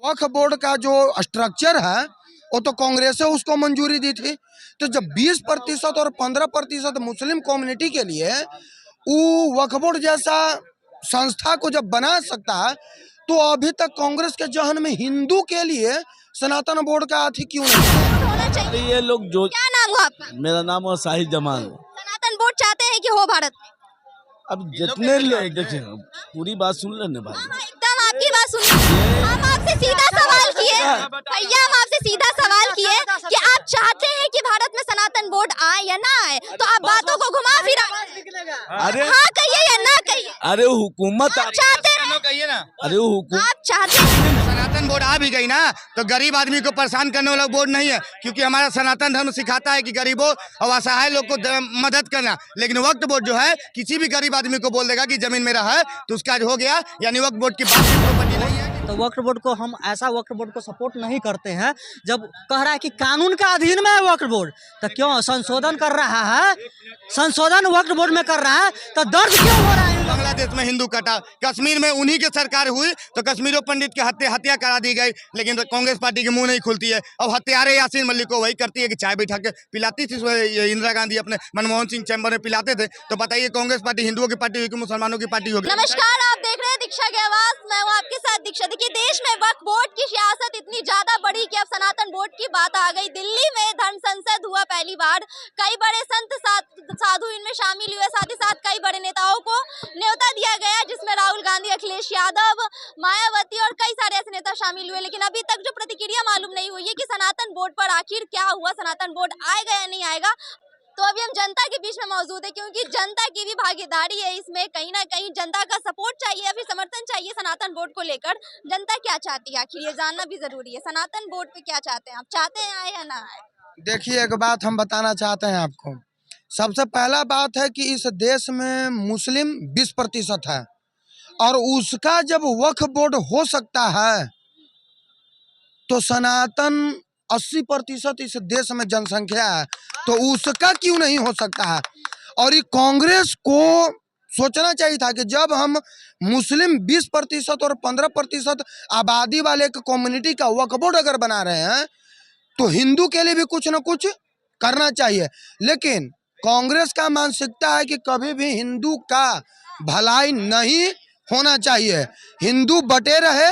वक्फ board का जो structure है वो तो कांग्रेस ने उसको मंजूरी दी थी। तो जब 20% और 15% मुस्लिम कम्युनिटी के लिए वो वक्फ बोर्ड जैसा संस्था को जब बना सकता है, तो अभी तक कांग्रेस के जहन में हिंदू के लिए सनातन बोर्ड का अथी क्यों नहीं होना चाहिए। ये लोग जो क्या नाम हुआ आपका? मेरा नाम है शाहिद जमाल। सनातन बोर्ड चाहते हैं कि हो भारत में? अब जितने लोग देखिए पूरी बात सुन लेने भाई। हाँ, एकदम आपकी बात सुनिए। हम आपसे सीधा सवाल किए भैया, हम आपसे सीधा सवाल किए कि आप चाहते हैं कि भारत में सनातन बोर्ड आए या ना आए, तो आप बातों को घुमा फिरा अरे हाँ कहिए या ना कहिए। अरे हुकूमत आप चाहते हैं, कहिए ना, अरे हुकूमत आप चाहते हैं सनातन बोर्ड आ भी गई ना तो गरीब आदमी को परेशान करने वाला बोर्ड नहीं है, क्योंकि हमारा सनातन धर्म सिखाता है कि गरीबों और असहाय लोग को मदद करना। लेकिन वक्फ बोर्ड जो है किसी भी गरीब आदमी को बोल देगा कि जमीन मेरा है तो उसका आज हो गया, यानी वक्फ बोर्ड की बात प्रॉपर्टी नहीं है। तो वक्फ बोर्ड को हम ऐसा वक्फ बोर्ड को सपोर्ट नहीं करते हैं जब कह रहा है कि कानून का अधीन में है वक्फ बोर्ड, तो क्यों संशोधन कर रहा है, संशोधन वक्फ बोर्ड में कर रहा है तो दर्द क्यों हो रहा है? बांग्लादेश में हिंदू कटा, कश्मीर में उन्हीं की सरकार हुई तो कश्मीरों पंडित की हत्या करा दी गई, लेकिन कांग्रेस पार्टी के मुंह नहीं खुलती है। अब हत्यारे यासीन मलिक को वही करती है कि चाय बैठा के पिलाती थी इंदिरा गांधी अपने मनमोहन सिंह चैम्बर में पिलाते थे। तो बताइए कांग्रेस पार्टी हिंदुओं की पार्टी होगी कि मुसलमानों की पार्टी होगी? नमस्कार, आप देख रहे हैं दीक्षा की आवाज, मैं हूं आपके साथ दीक्षा। देखिए देश में वक्फ बोर्ड की सियासत इतनी ज्यादा बढ़ी कि अब सनातन बोर्ड की बात आ गई। दिल्ली में धर्म संसद हुआ पहली बार, कई बड़े संत साधु इनमें शामिल हुए, साथ ही साथ कई बड़े नेताओं को न्योता दिया गया जिसमें राहुल गांधी, अखिलेश यादव, मायावती और कई सारे ऐसे नेता शामिल हुए। लेकिन अभी तक जो प्रतिक्रिया मालूम नहीं हुई है कि सनातन बोर्ड पर आखिर क्या हुआ, सनातन बोर्ड आएगा या नहीं आएगा। तो अभी हम जनता के बीच में मौजूद है, क्योंकि जनता की भी भागीदारी है इसमें। कहीं ना कहीं जनता का सपोर्ट चाहिए या फिर समर्थन चाहिए सनातन बोर्ड को लेकर। जनता क्या चाहती है आखिर ये जानना भी जरूरी है। सनातन बोर्ड पे क्या चाहते हैं आप? चाहते हैं आए या ना आए? देखिए, एक बात हम बताना चाहते हैं आपको। सबसे पहला बात है कि इस देश में मुस्लिम 20% है और उसका जब वक्फ बोर्ड हो सकता है तो सनातन 80% इस देश में जनसंख्या है, तो उसका क्यों नहीं हो सकता है। और ये कांग्रेस को सोचना चाहिए था कि जब हम मुस्लिम 20% और 15% आबादी वाले एक कम्युनिटी का वक्फ बोर्ड अगर बना रहे हैं तो हिंदू के लिए भी कुछ ना कुछ करना चाहिए। लेकिन कांग्रेस का मानसिकता है कि कभी भी हिंदू का भलाई नहीं होना चाहिए। हिंदू बटे रहे,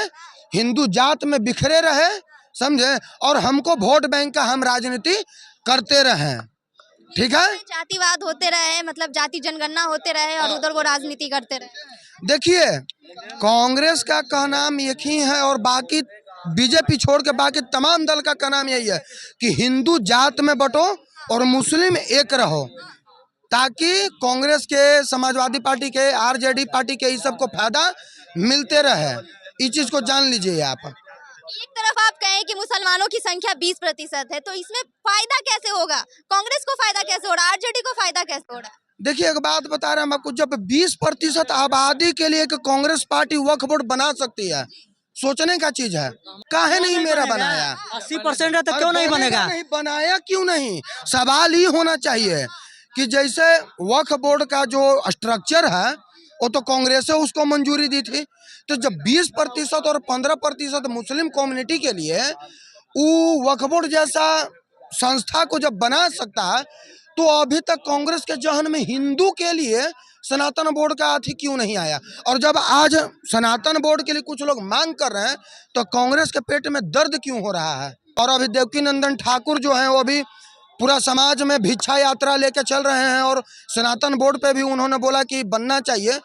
हिंदू जात में बिखरे रहे, समझे, और हमको वोट बैंक का हम राजनीति करते रहे। ठीक है, जातिवाद होते रहे, मतलब जाति जनगणना होते रहे और उधर वो राजनीति करते रहे। देखिए कांग्रेस का कहना एक ही है और बाकी बीजेपी छोड़ के बाकी तमाम दल का कहना यही है कि हिंदू जात में बटो और मुस्लिम एक रहो, ताकि कांग्रेस के, समाजवादी पार्टी के, आरजेडी पार्टी के इस सब को फायदा मिलते रहे। इस चीज को जान लीजिए आप। एक तरफ आप कहें कि मुसलमानों की संख्या 20% है, तो इसमें फायदा कैसे होगा? कांग्रेस को फायदा कैसे हो रहा है? आरजेडी को फायदा कैसे हो रहा है? देखिए एक बात बता रहे हैं हम आपको, जब 20% आबादी के लिए एक कांग्रेस पार्टी वक्फ बोर्ड बना सकती है, सोचने का चीज है। काहे नहीं मेरा बनाया? 80% है तो क्यों नहीं बनेगा? नहीं बनाया क्यों नहीं? सवाल ही होना चाहिए कि जैसे वक्फ बोर्ड का जो स्ट्रक्चर है वो तो कांग्रेस ने उसको मंजूरी दी थी। तो जब 20% और 15% मुस्लिम कम्युनिटी के लिए वो वक्फ बोर्ड जैसा संस्था को जब बना सकता है, तो अभी तक कांग्रेस के जहन में हिंदू के लिए सनातन बोर्ड का अथी क्यों नहीं आया। और जब आज सनातन बोर्ड के लिए कुछ लोग मांग कर रहे हैं तो कांग्रेस के पेट में दर्द क्यों हो रहा है। और अभी देवकी नंदन ठाकुर जो हैं वो अभी पूरा समाज में भिक्षा यात्रा लेके चल रहे हैं और सनातन बोर्ड पे भी उन्होंने बोला कि बनना चाहिए।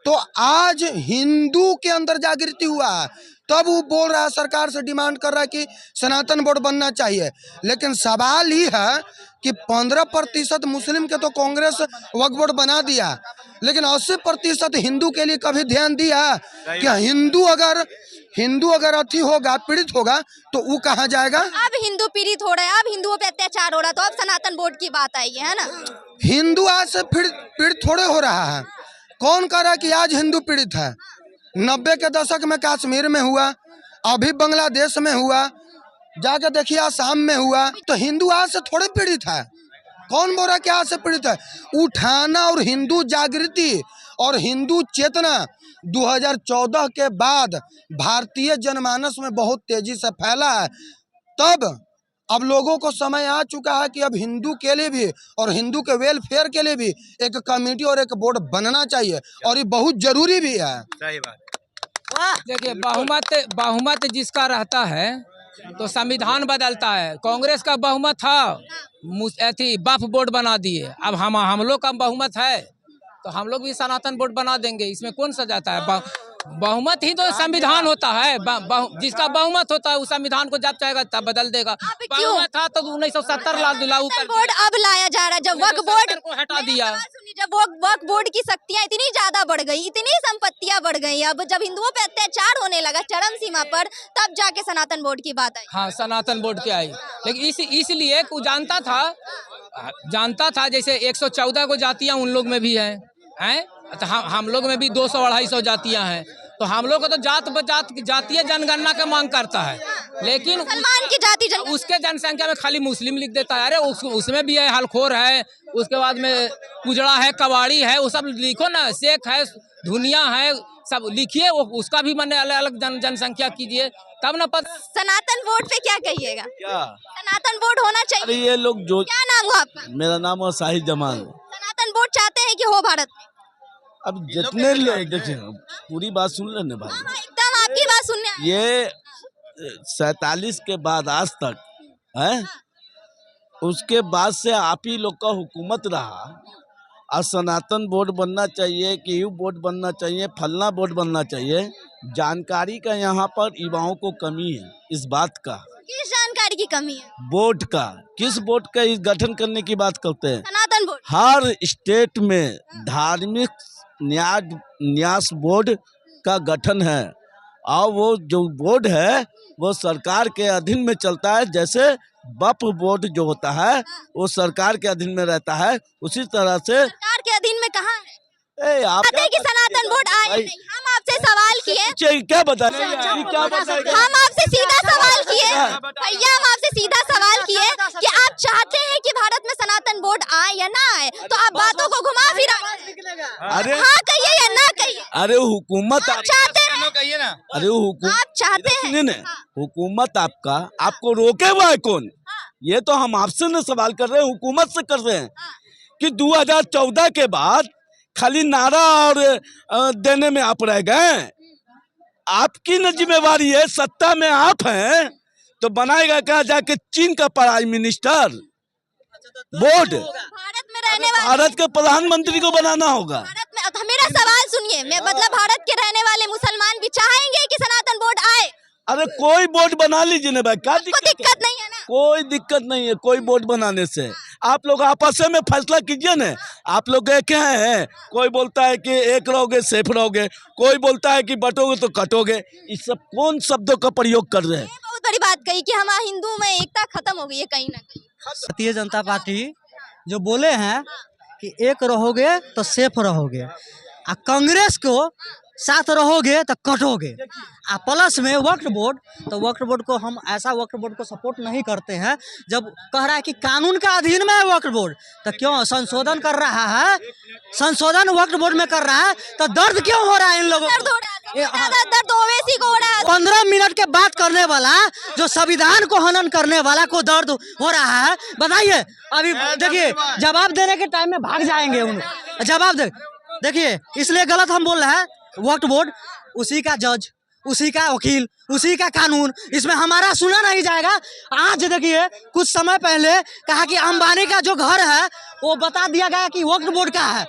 तो आज हिंदू के अंदर जागृति हुआ है, तब वो बोल रहा है, सरकार से डिमांड कर रहा है कि सनातन बोर्ड बनना चाहिए। लेकिन सवाल ही है कि 15% मुस्लिम के तो कांग्रेस वक्फ बोर्ड बना दिया, लेकिन 80% हिंदू के लिए कभी ध्यान दिया कि हिंदू अगर अथी होगा, पीड़ित होगा, तो वो कहाँ जाएगा? अब हिंदू पीड़ित हो रहे हैं, अब हिंदुओं पे अत्याचार हो रहा है, तो अब सनातन बोर्ड की बात आई है ना। हिंदू आज से पीड़ित थोड़े हो रहा है। कौन कह रहा है कि आज हिंदू पीड़ित है? 90 के दशक में कश्मीर में हुआ, अभी बांग्लादेश में हुआ, जाके देखिए आसाम में हुआ। तो हिंदू आज से थोड़े पीड़ित है। कौन बोल रहा कि आज से पीड़ित है? उठाना और हिंदू जागृति और हिंदू चेतना 2014 के बाद भारतीय जनमानस में बहुत तेजी से फैला है। तब अब लोगों को समय आ चुका है कि अब हिंदू के लिए भी और हिंदू के वेलफेयर के लिए भी एक कमेटी और एक बोर्ड बनना चाहिए, और ये बहुत जरूरी भी है। सही बात। देखिए, बहुमत जिसका रहता है तो संविधान बदलता है। कांग्रेस का बहुमत था, वक्फ बोर्ड बना दिए। अब हम लोग का बहुमत है तो हम लोग भी सनातन बोर्ड बना देंगे। इसमें कौन सा जाता है? बहुमत ही तो संविधान होता है। जिसका बहुमत होता है उस संविधान को जब चाहेगा तब बदल देगा। बहुमत था तो 1970 लागू कर बोर्ड अब लाया जा रहा है। जब वक्फ बोर्ड को हटा दिया, जब वक्फ बोर्ड की शक्तियां इतनी ज्यादा बढ़ गई, इतनी संपत्तियां बढ़ गई, अब जब हिंदुओं पे अत्याचार होने लगा चरम सीमा पर, तब जाके सनातन बोर्ड की बात आई। हाँ, सनातन बोर्ड के आई। लेकिन इसलिए जानता था जैसे 114 को जातियां उन लोग में भी हैं तो हम लोग में भी 200-250 जातियां हैं। तो हम लोग को तो जातीय जनगणना का मांग करता है, लेकिन मुसलमान की जाति उसके जनसंख्या में खाली मुस्लिम लिख देता है। अरे उसमें भी है, हलखोर है, उसके बाद में पुजड़ा है, कवाड़ी है, वो सब लिखो ना, शेख है, धुनिया है, सब लिखिए। उसका भी मैंने अलग अलग जनसंख्या कीजिए, तब ना पता। सनातन बोर्ड पे क्या कहिएगा? क्या सनातन बोर्ड होना अरे चाहिए। ये लोग जो, क्या नाम हुआ आपका? मेरा नाम है शाहिद जमाल। सनातन बोर्ड चाहते हैं कि हो भारत में? अब जितने लोग देखिए, पूरी बात सुन लेने भाई। हाँ, एकदम आपकी बात सुनने आए। ये 47 के बाद आज तक है, उसके बाद से आप ही लोग का हुकूमत रहा। और सनातन बोर्ड बनना चाहिए कि यू बोर्ड बनना चाहिए, फलना बोर्ड बनना चाहिए। जानकारी का यहाँ पर युवाओं को कमी है इस बात का। किस जानकारी की कमी है? बोर्ड का, किस बोर्ड का इस गठन करने की बात करते हैं? सनातन बोर्ड। हर स्टेट में धार्मिक न्यास बोर्ड का गठन है, और वो जो बोर्ड है वो सरकार के अधीन में चलता है। जैसे वक्फ बोर्ड जो होता है वो सरकार के अधीन में रहता है, उसी तरह से सरकार के अधीन में कहाँ है? आप कहते हैं कि सनातन बोर्ड आए नहीं। हम आपसे सवाल किए, क्या बताएं? हम आपसे सीधा सवाल किए भैया, हम आपसे सीधा सवाल किए कि आप चाहते हैं कि भारत में सनातन बोर्ड आए या ना आए, तो आप बातों को घुमा फिरा। अरे हाँ कहिए या ना कहिए। अरे हुकूमत आप चाहते हैं, कहिए ना। अरे हुकूमत आप चाहते हैं। हुकूमत आपका, आपको रोके हुआ है कौन? ये तो हम आपसे न सवाल कर रहे हैं, हुकूमत से कर रहे हैं कि 2014 के बाद खाली नारा और देने में आप रह गए। आपकी न जिम्मेवारी है, सत्ता में आप हैं तो बनाएगा क्या जाके चीन का प्राइम मिनिस्टर बोर्ड? भारत में रहने वाले, भारत के प्रधानमंत्री को बनाना होगा। भारत में, अब मेरा सवाल सुनिए, मैं मतलब भारत के रहने वाले मुसलमान भी चाहेंगे कि सनातन बोर्ड आए। अरे कोई बोर्ड बना लीजिए ना भाई, क्या कोई दिक्कत नहीं है ना? कोई दिक्कत नहीं है कोई बोर्ड बनाने से। आप लोग आपस में फैसला कीजिए ना। आप लोग एक हैं, कोई बोलता है कि एक रहोगे सेफ रहोगे, कोई बोलता है कि बटोगे तो कटोगे। इस सब कौन शब्दों का प्रयोग कर रहे हैं? बहुत बड़ी बात कही कि हमारे हिंदू में एकता खत्म हो गई है कहीं ना कहीं। भारतीय जनता पार्टी जो बोले हैं कि एक रहोगे तो सेफ रहोगे, और कांग्रेस को साथ रहोगे तो कटोगे। प्लस में वक्फ बोर्ड, तो वक्फ बोर्ड को हम ऐसा वक्फ बोर्ड को सपोर्ट नहीं करते हैं। जब कह रहा है कि कानून का अधीन में है वक्फ बोर्ड, तो क्यों संशोधन कर रहा है? संशोधन वक्फ बोर्ड में कर रहा है तो दर्द क्यों हो रहा है इन लोगों को? दर्द ओवैसी को हो रहा है। 15 मिनट के बात करने वाला, जो संविधान को हनन करने वाला को दर्द हो रहा है, बताइए। अभी देखिए, जवाब देने के टाइम में भाग जाएंगे उन जवाब देखिए, इसलिए गलत हम बोल रहे हैं। वक्फ बोर्ड उसी का जज, उसी का वकील, उसी का कानून, इसमें हमारा सुना नहीं जाएगा। आज देखिए, कुछ समय पहले कहा कि अंबानी का जो घर है वो बता दिया गया कि वक्फ बोर्ड का है।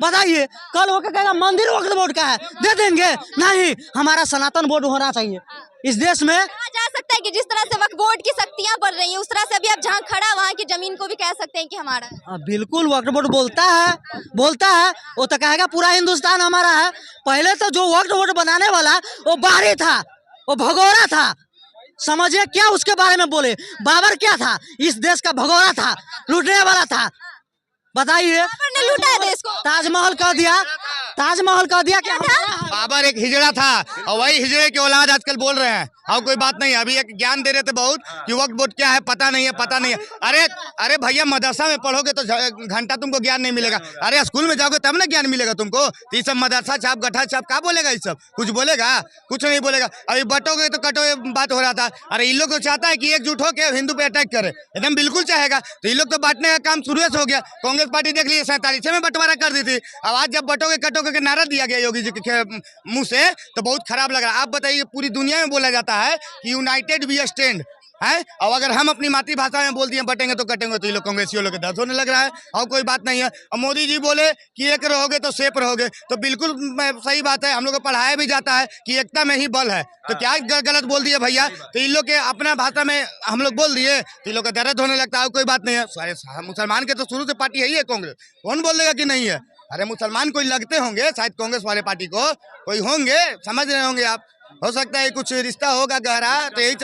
बताइए, कल होकर कहेगा मंदिर वक्फ बोर्ड का है, दे देंगे? नहीं, हमारा सनातन बोर्ड होना चाहिए इस देश में। कहा जा सकता है कि जिस तरह से वक्फ बोर्ड की शक्तियां बढ़ रही हैं, उस तरह से अभी आप जहां खड़ा वहां की जमीन को भी कह सकते हैं कि हमारा है। बिल्कुल, वक्फ बोर्ड बोलता है वो तो कहेगा पूरा हिंदुस्तान हमारा है। पहले तो जो वक्फ बोर्ड बनाने वाला वो बाहरी था, वो भगोड़ा था। समझिए क्या उसके बारे में बोले। बाबर क्या था? इस देश का भगोड़ा था, लूटने वाला था। बताइए, बाबर ने लूटा है देश को। ताजमहल कह दिया क्या? बाबर एक हिजड़ा था और वही हिजड़े की औलाद आजकल बोल रहे हैं और कोई बात नहीं है। अभी एक ज्ञान दे रहे थे बहुत कि वक्फ बोर्ड क्या है, पता नहीं है, पता नहीं है। अरे भैया, मदरसा में पढ़ोगे तो घंटा तुमको ज्ञान नहीं मिलेगा। अरे स्कूल में जाओगे तब ना ज्ञान मिलेगा तुमको। तो ये सब मदरसा छाप, गठा छाप क्या बोलेगा? ये सब कुछ बोलेगा? कुछ नहीं बोलेगा। अभी बटोगे तो कटोगे बात हो रहा था। अरे इन लोग तो चाहता है कि एकजुट होकर हिंदू पे अटैक करे, एकदम बिल्कुल चाहेगा। तो ये लोग तो बांटने का काम शुरू से हो गया। कांग्रेस पार्टी देख लीजिए 47 में बंटवारा कर दी थी। अब आज जब बटोगे कटोगे के नारा दिया गया योगी जी के मुंह से, तो बहुत खराब लग रहा है। आप बताइए, पूरी दुनिया में बोला जाता है कि यूनाइटेड वी स्टैंड है, और अगर हम अपनी मातृभाषा में बोल दिए बटेंगे तो कटेंगे, तो ये लोग कांग्रेसियों लोग के दर्द होने लग रहा है। और कोई बात नहीं है। और मोदी जी बोले कि एक रहोगे तो सेफ रहोगे, तो बिल्कुल सही बात है। हम लोग को पढ़ाया भी जाता है कि एकता में ही बल है। तो क्या गलत बोल दिए भैया? तो इन लोग के अपना भाषा में हम लोग बोल दिए तो इन लोग का दर्द होने लगता है। कोई बात नहीं है। सारे मुसलमान के तो शुरू से पार्टी यही है कांग्रेस, कौन बोल देगा कि नहीं है? अरे मुसलमान कोई लगते होंगे शायद कांग्रेस वाले पार्टी को, कोई होंगे, समझ रहे होंगे आप। हो सकता है कुछ रिश्ता होगा गहरा, तो यही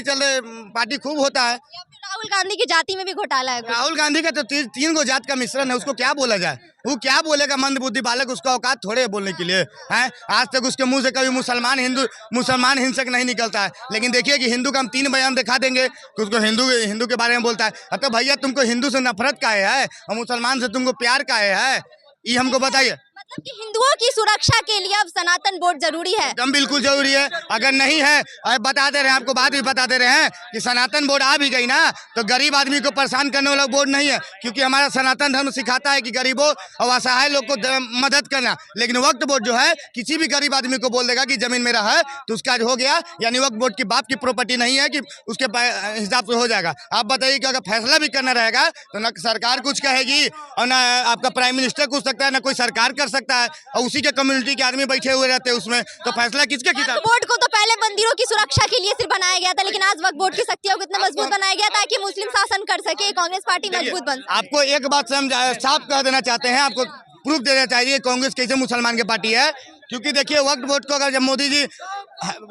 चलते पार्टी खूब होता है। या फिर राहुल गांधी की जाति में भी घोटाला है कुछ? राहुल गांधी का तो तीन गो जात का मिश्रण है, उसको क्या बोला जाए? वो क्या बोलेगा? मंद बुद्धि बालक, उसका औकात थोड़े है बोलने के लिए है। आज तक उसके मुंह से कभी मुसलमान हिंसक नहीं निकलता है। लेकिन देखिए कि हिंदू का हम 3 बयान दिखा देंगे कि उसको हिंदू के बारे में बोलता है। तो भैया, तुमको हिंदू से नफरत का है और मुसलमान से तुमको प्यार का है, ये हमको बताइए। मतलब कि हिंदुओं की सुरक्षा के लिए अब सनातन बोर्ड जरूरी है? एकदम बिल्कुल जरूरी है। अगर नहीं है, बता दे रहे हैं आपको, बात भी बता दे रहे हैं कि सनातन बोर्ड आ भी गई ना, तो गरीब आदमी को परेशान करने वाला बोर्ड नहीं है। क्योंकि हमारा सनातन धर्म सिखाता है कि गरीबों और असहाय लोग को मदद करना। लेकिन वक्फ बोर्ड जो है, किसी भी गरीब आदमी को बोल देगा कि जमीन मेरा है तो उसका आज हो गया, यानी वक्फ बोर्ड की बाप की प्रॉपर्टी नहीं है कि उसके हिसाब से हो जाएगा। आप बताइए कि अगर फैसला भी करना रहेगा तो ना सरकार कुछ कहेगी और ना आपका प्राइम मिनिस्टर कुछ सकता है, ना कोई सरकार कर सकता है, और उसी के कम्युनिटी के आदमी बैठे हुए रहते हैं उसमें। तो फैसला किसके खिलाफ? वक्फ बोर्ड को तो पहले मंदिरों की सुरक्षा के लिए सिर्फ बनाया गया था, लेकिन आज वक्फ बोर्ड की शक्तियों को इतना मजबूत बनाया गया ताकि मुस्लिम शासन कर सके, कांग्रेस पार्टी मजबूत बन सके। आपको एक बात से हम साफ कह देना चाहते हैं, आपको प्रूफ देना चाहिए कांग्रेस कैसे मुसलमान की पार्टी है। क्योंकि देखिए, वक्फ बोर्ड को अगर जब मोदी जी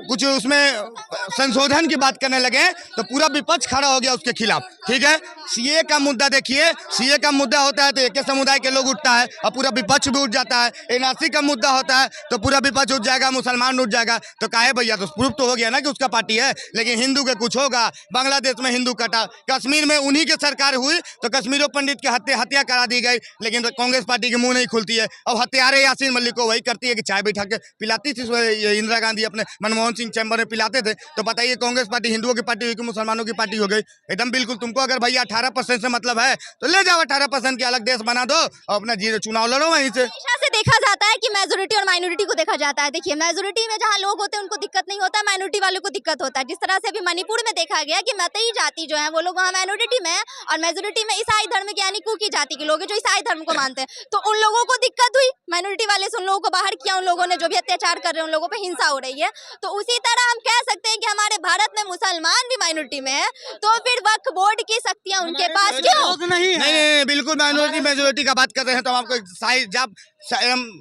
कुछ उसमें संशोधन की बात करने लगे तो पूरा विपक्ष खड़ा हो गया उसके खिलाफ। ठीक है, सीए का मुद्दा देखिए, सीए का मुद्दा होता है तो एक समुदाय के लोग उठता है और पूरा विपक्ष भी उठ जाता है। एनआरसी का मुद्दा होता है तो पूरा विपक्ष उठ जाएगा, मुसलमान उठ जाएगा। तो काहे भैया, तो प्रूफ तो हो गया ना कि उसका पार्टी है। लेकिन हिंदू के कुछ होगा, बांग्लादेश में हिंदू कटा, कश्मीर में उन्हीं की सरकार हुई तो कश्मीरों पंडित की हत्या करा दी गई, लेकिन कांग्रेस पार्टी की मुंह नहीं खुलती है। और हत्यारे यासीन मलिक को वही करती है कि चाय बैठा के पिलाती थी इंदिरा गांधी, अपने मनमोहन सिंह चैम्बर में पिलाते थे। तो बताइए, कांग्रेस पार्टी हिंदुओं की पार्टी हुई कि मुसलमानों की पार्टी हो गई? एकदम बिल्कुल। तुमको अगर भैया 18% से मतलब है तो ले जाओ 18% के अलग देश बना दो और अपना चुनाव लड़ो वहीं से। हमेशा से देखा जाता है कि मेजोरिटी और माइनॉरिटी को देखा जाता है। देखिए, मेजोरिटी में जहाँ लोग होते हैं उनको दिक्कत नहीं होता है, माइनॉरिटी वालों को दिक्कत होता है। जिस तरह से अभी मणिपुर में देखा गया कि मतई जाति जो है वो लोग वहाँ माइनॉरिटी में है और मेजोरिटी में ईसाई धर्म के यानी कुकी जाति के लोग हैं जो ईसाई धर्म को मानते हैं। तो उन लोगों को दिक्कत हुई, माइनॉरिटी वाले से उन लोगों को बाहर किया, उन लोगों ने जो भी अत्याचार कर रहे हैं उन लोगों पर हिंसा हो रही है। तो उसी तरह हम कह सकते हैं कि हमारे भारत में मुसलमान भी माइनॉरिटी में है, तो फिर वक्फ बोर्ड की शक्तियां उनके पास क्यों? नहीं, बिल्कुल माइनॉरिटी मेजोरिटी का बात कर रहे हैं तो हम आपको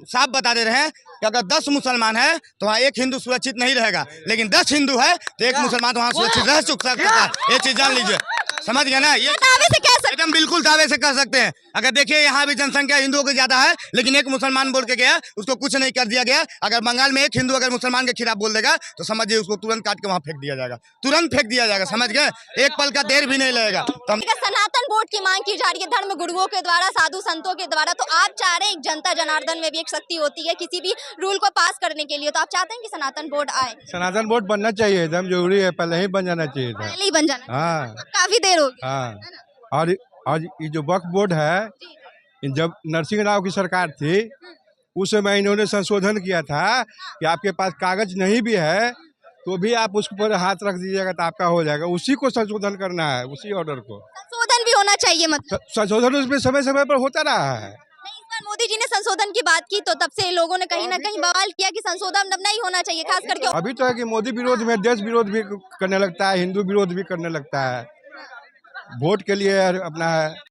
साफ बता दे रहे हैं कि अगर 10 मुसलमान है तो वहाँ एक हिंदू सुरक्षित नहीं रहेगा, लेकिन 10 हिंदू है तो एक मुसलमान वहाँ सुरक्षित रह सकता है। ये चीज जान लीजिए, समझ गए ना? ये दावे से कह सकते एकदम बिल्कुल दावे से कह सकते हैं। अगर देखिए, यहाँ भी जनसंख्या हिंदुओं की ज्यादा है, लेकिन एक मुसलमान बोल के गया, उसको कुछ नहीं कर दिया गया। अगर बंगाल में एक हिंदू अगर मुसलमान के खिलाफ बोल देगा तो समझिए उसको तुरंत काट के वहाँ फेंक दिया जाएगा, तुरंत फेंक दिया जाएगा, समझ गए? एक पल का देर भी नहीं लगेगा। तो हम सनातन बोर्ड की मांग की जा रही है धर्म गुरुओं के द्वारा, साधु संतों के द्वारा। तो आप चाह रहे हैं जनता जनार्दन में भी एक शक्ति होती है किसी भी रूल को पास करने के लिए, तो आप चाहते हैं कि सनातन बोर्ड आए? सनातन बोर्ड बनना चाहिए, एकदम जरूरी है, पहले ही बन जाना चाहिए था। पहले ही बन जाना। हाँ काफी देर हो गई। हाँ। और ये जो वक्फ बोर्ड है, जब नरसिंह राव की सरकार थी उस समय इन्होंने संशोधन किया था कि आपके पास कागज नहीं भी है तो भी आप उस पर हाथ रख दीजिएगा तो आपका हो जाएगा। उसी को संशोधन करना है, उसी ऑर्डर को संशोधन भी होना चाहिए, मतलब संशोधन उसमें समय समय पर होता रहा है। नहीं, इस बार मोदी जी ने संशोधन की बात की तो तब से लोगों ने कहीं ना कहीं बवाल किया कि संशोधन अब नहीं होना चाहिए, खास करके अभी तो है कि मोदी विरोध में देश विरोध भी करने लगता है, हिंदू विरोध भी करने लगता है, वोट के लिए अपना है।